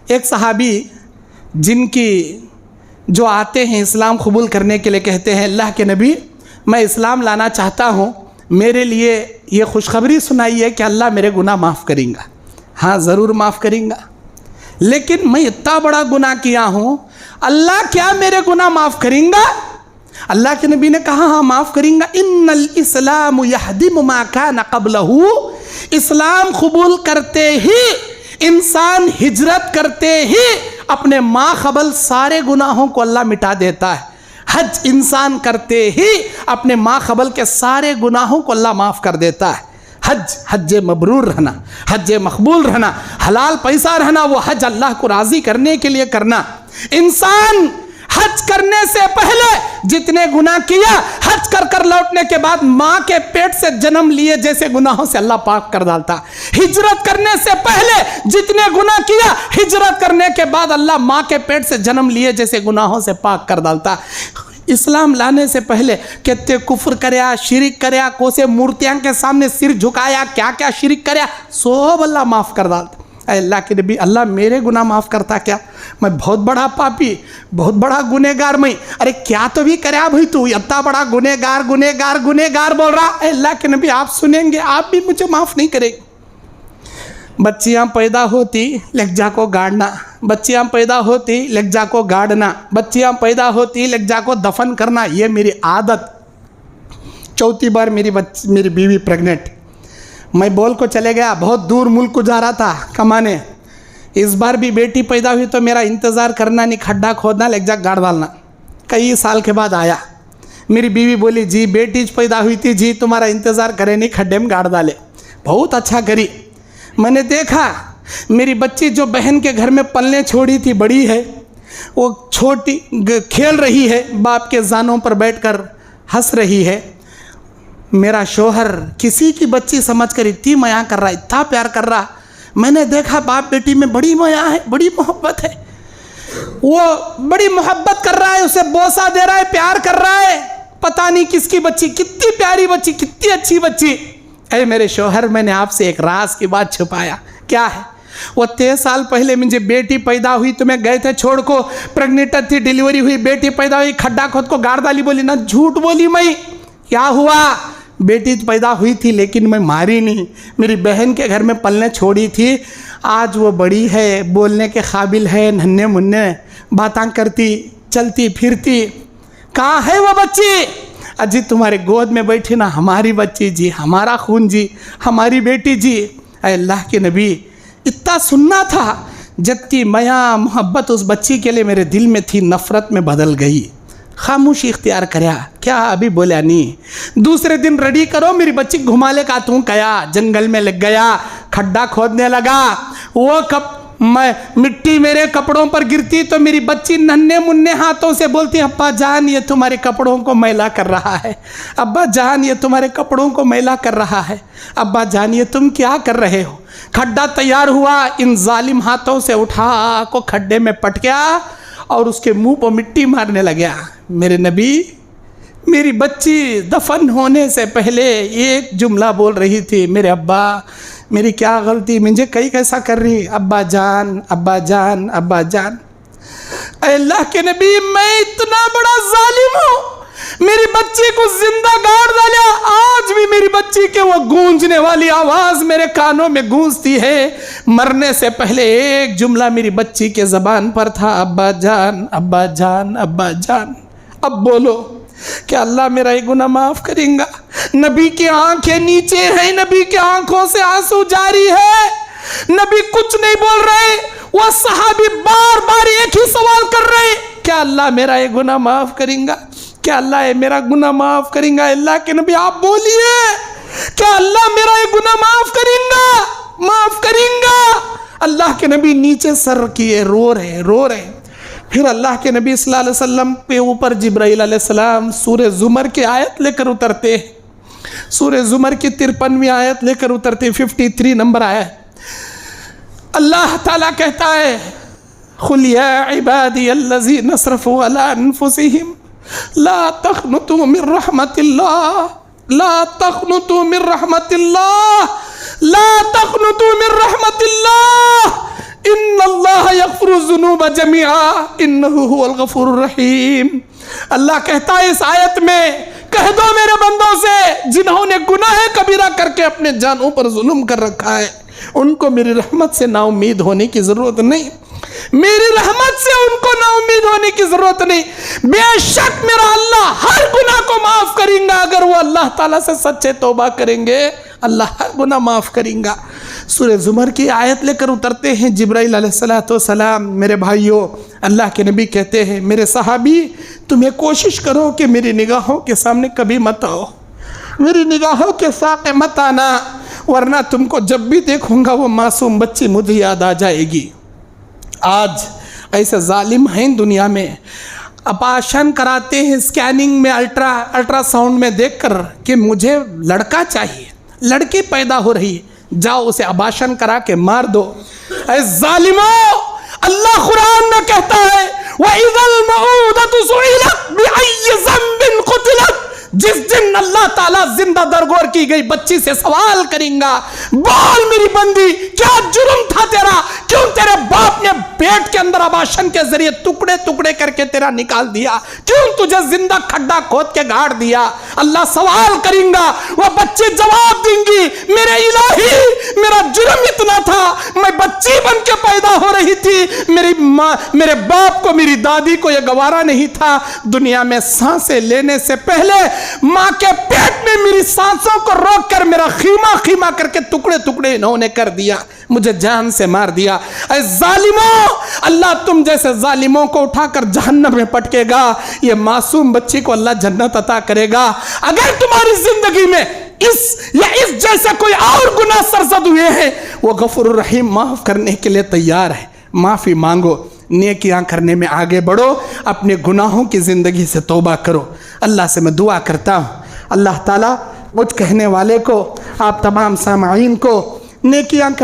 एक सहाबी जिनकी जो आते हैं इस्लाम कबूल करने के लिए, कहते हैं अल्लाह के नबी मैं इस्लाम लाना चाहता हूँ, मेरे लिए ये खुशखबरी सुनाइए कि अल्लाह मेरे गुनाह माफ़ करेंगे। हाँ ज़रूर माफ़ करेंगे, लेकिन मैं इतना बड़ा गुनाह किया हूँ, अल्लाह क्या मेरे गुनाह माफ़ करेंगे? अल्लाह के नबी ने कहा हाँ माफ़ करेंगे। इन्नल इस्लाम यहदिमु मा कान क़ब्लहू, इस्लाम कबूल करते ही, इंसान हिजरत करते ही अपने माक़बल सारे गुनाहों को अल्लाह मिटा देता है। हज इंसान करते ही अपने माक़बल के सारे गुनाहों को अल्लाह माफ़ कर देता है। हज मबरूर रहना, हज मकबूल रहना, हलाल पैसा रहना, वो हज अल्लाह को राज़ी करने के लिए करना। इंसान हज करने से पहले जितने गुनाह किया, हज कर लौटने के बाद माँ के पेट से जन्म लिए जैसे गुनाहों से अल्लाह पाक कर डालता। हिजरत करने से पहले जितने गुनाह किया, हिजरत करने के बाद अल्लाह माँ के पेट से जन्म लिए जैसे गुनाहों से पाक कर डालता। इस्लाम लाने से पहले कितने कुफ्र करया, शिरिक करया, कोसे मूर्तियां के सामने सिर झुकाया, क्या क्या शिरिक करया, सब अल्लाह माफ़ कर डालता। अल्लाह के नबी अल्लाह मेरे गुनाह माफ़ करता क्या? मैं बहुत बड़ा पापी, बहुत बड़ा गुनेगार मैं। अरे क्या तो भी करया भाई, तू इतना बड़ा गुनेगार गुनेगार गुनेगार बोल रहा। अल्लाह के नबी आप सुनेंगे, आप भी मुझे माफ़ नहीं करेंगे। बच्चियाँ पैदा होती लज्जा को गाड़ना, बच्चियाँ पैदा होती लज्जा को गाड़ना, बच्चियाँ पैदा होती लज्जा को दफन करना, ये मेरी आदत। चौथी बार मेरी बीवी प्रेग्नेंट, मैं बोल को चले गया, बहुत दूर मुल्क को जा रहा था कमाने। इस बार भी बेटी पैदा हुई तो मेरा इंतज़ार करना नहीं, खड्डा खोदना, लज्जा गाड़ डालना। कई साल के बाद आया, मेरी बीवी बोली जी बेटी पैदा हुई थी जी, तुम्हारा इंतज़ार करे नहीं, खड्डे में गाड़ डाले। बहुत अच्छा करी। मैंने देखा मेरी बच्ची जो बहन के घर में पलने छोड़ी थी, बड़ी है, वो छोटी खेल रही है, बाप के जानों पर बैठकर हंस रही है। मेरा शोहर किसी की बच्ची समझकर इतनी माया कर रहा, इतना प्यार कर रहा। मैंने देखा बाप बेटी में बड़ी माया है, बड़ी मोहब्बत है, वो बड़ी मोहब्बत कर रहा है, उसे बोसा दे रहा है, प्यार कर रहा है। पता नहीं किसकी बच्ची, कितनी प्यारी बच्ची, कितनी अच्छी बच्ची। अरे मेरे शोहर, मैंने आपसे एक राज की बात छुपाया। क्या है? वो 23 साल पहले मुझे बेटी पैदा हुई तो मैं गए थे छोड़ को, प्रेग्नेंट थी, डिलीवरी हुई, बेटी पैदा हुई, खड्डा खोद को गाड़ डाली। बोली ना, झूठ बोली मैं। क्या हुआ? बेटी तो पैदा हुई थी लेकिन मैं मारी नहीं, मेरी बहन के घर में पलने छोड़ी थी। आज वो बड़ी है, बोलने के काबिल है, नन्हे मुन्ने बातें करती, चलती फिरती। कहाँ है वो बच्ची? अजी तुम्हारे गोद में बैठी ना, हमारी बच्ची जी, हमारा खून जी, हमारी बेटी जी। अल्लाह के नबी, इतना सुनना था। जितनी माया मोहब्बत उस बच्ची के लिए मेरे दिल में थी, नफ़रत में बदल गई। खामोशी इख्तियार करया, क्या अभी बोला नहीं। दूसरे दिन रेडी करो, मेरी बच्ची घुमा ले का तू कया, जंगल में लग गया, खड्डा खोदने लगा। वो मिट्टी मेरे कपड़ों पर गिरती तो मेरी बच्ची नन्हे मुन्ने हाथों से बोलती, अब्बा जान ये तुम्हारे कपड़ों को मैला कर रहा है, अब्बा जान ये तुम्हारे कपड़ों को मैला कर रहा है, अब्बा जान ये तुम क्या कर रहे हो। खड्डा तैयार हुआ, इन जालिम हाथों से उठा को खड्डे में पटका और उसके मुंह पर मिट्टी मारने लगा। मेरे नबी, मेरी बच्ची दफन होने से पहले एक जुमला बोल रही थी, मेरे अब्बा मेरी क्या गलती, मुझे कई कैसा कर रही, अब्बा जान अब्बा जान अब्बा जान। अल्लाह के नबी, मैं इतना बड़ा जालिम हूँ, मेरी बच्ची को जिंदा गाड़ डाला। आज भी मेरी बच्ची के वो गूंजने वाली आवाज़ मेरे कानों में गूंजती है। मरने से पहले एक जुमला मेरी बच्ची के ज़बान पर था, अब्बा जान अब्बा जान अब्बा जान। अब बोलो क्या अल्लाह मेरा ये गुनाह माफ़ करेगा? नबी की आंखें नीचे हैं, नबी की आंखों से आंसू जारी है, नबी कुछ नहीं बोल रहे। वो सहाबी बार बार एक ही सवाल कर रहे, क्या अल्लाह मेरा ये गुनाह माफ़ करेगा? क्या अल्लाह ये मेरा गुनाह माफ़ करेगा? अल्लाह के नबी आप बोलिए, क्या अल्लाह मेरा ये गुनाह माफ़ करेगा? माफ़ करेगा? अल्लाह के नबी नीचे सर किए रो रहे। फिर अल्लाह के नबी सल्लल्लाहु अलैहि वसल्लम पे ऊपर जिब्राइल अलैहिस्सलाम सूरह ज़ुमर की आयत लेकर उतरते, सूरह ज़ुमर की 53वीं आयत लेकर उतरते, 53 नंबर आयत। अल्लाह ताला कहता है, खुल या इबादी अल्लज़ीना असरफ़ू अला अनफुसिहिम ला तक़नुतू मिन रहमतिल्लाह, ला तक़नुतू मिन रहमतिल्लाह, ला तक़नुतू मिन रहमतिल्लाह, इन्नल्लाह यग़फ़िरु ज़ुनूब जमीआ इन्नहु हुवल गफ़ूरुर रहीम। अल्लाह कहता है इस आयत में, कह दो मेरे बंदों से जिन्होंने गुनाह कबीरा करके अपने जानों पर जुल्म कर रखा है, उनको मेरी रहमत से नाउम्मीद होने की ज़रूरत नहीं, मेरी रहमत से उनको नाउम्मीद होने की ज़रूरत नहीं। बेशक मेरा अल्लाह हर गुनाह को माफ़ करेगा, अगर वो अल्लाह ताला से सच्चे तौबा करेंगे अल्लाह हर गुनाह माफ़ करेगा। सूरह ज़ुमर की आयत लेकर उतरते हैं जिब्राइल अलैहिस्सलाम। मेरे भाइयों, अल्लाह के नबी कहते हैं, मेरे सहाबी तुम्हें कोशिश करो कि मेरी निगाहों के सामने कभी मत आओ, मेरी निगाहों के सामने मत आना, वरना तुमको जब भी देखूंगा वो मासूम बच्ची मुझे याद आ जाएगी। आज ऐसे जालिम हैं दुनिया में, ऑपरेशन कराते हैं स्कैनिंग में, अल्ट्रासाउंड में देखकर कि मुझे लड़का चाहिए, लड़की पैदा हो रही, जाओ उसे अबाशन करा के मार दो। ऐ जालिमों, अल्लाह कुरान में कहता है वइज़ल मऊदतु सुइलत बिअय्यि ज़ंबिन क़ुतिलत, जिस दिन अल्लाह ताला जिंदा दरगोर की गई बच्ची से सवाल करेगा, बोल मेरी बंदी क्या जुर्म था तेरा, क्यों तेरे बाप ने पेट के अंदर अबाशन के जरिए टुकड़े टुकड़े करके तेरा निकाल दिया, क्यों तुझे जिंदा खड्डा खोद के गाड़ दिया। अल्लाह सवाल करेगा, वह बच्ची जवाब देंगी, मेरे इलाही मेरा जुर्म इतना था, मैं बच्ची बन के पैदा हो रही थी, मेरी माँ मेरे बाप को मेरी दादी को यह गवारा नहीं था, दुनिया में सांसें लेने से पहले माँ के पेट में मेरी सांसों को रोककर मेरा खीमा खीमा करके टुकड़े टुकड़े इन्होंने कर दिया, मुझे जान से मार दिया। ऐ जालिमों, अल्लाह तुम जैसे जालिमों को उठाकर जहन्नम में पटकेगा, ये मासूम बच्ची को अल्लाह जन्नत अता करेगा। अगर तुम्हारी जिंदगी में इस जैसे कोई और गुनाह सरजद हुए हैं, वो गफूर रहीम माफ करने के लिए तैयार है। माफी मांगो, नेकियां करने में आगे बढ़ो, अपने गुनाहों की ज़िंदगी से तौबा करो। अल्लाह से मैं दुआ करता हूँ, अल्लाह ताला मुझ कहने वाले को, आप तमाम सामाईन को नेकियां कर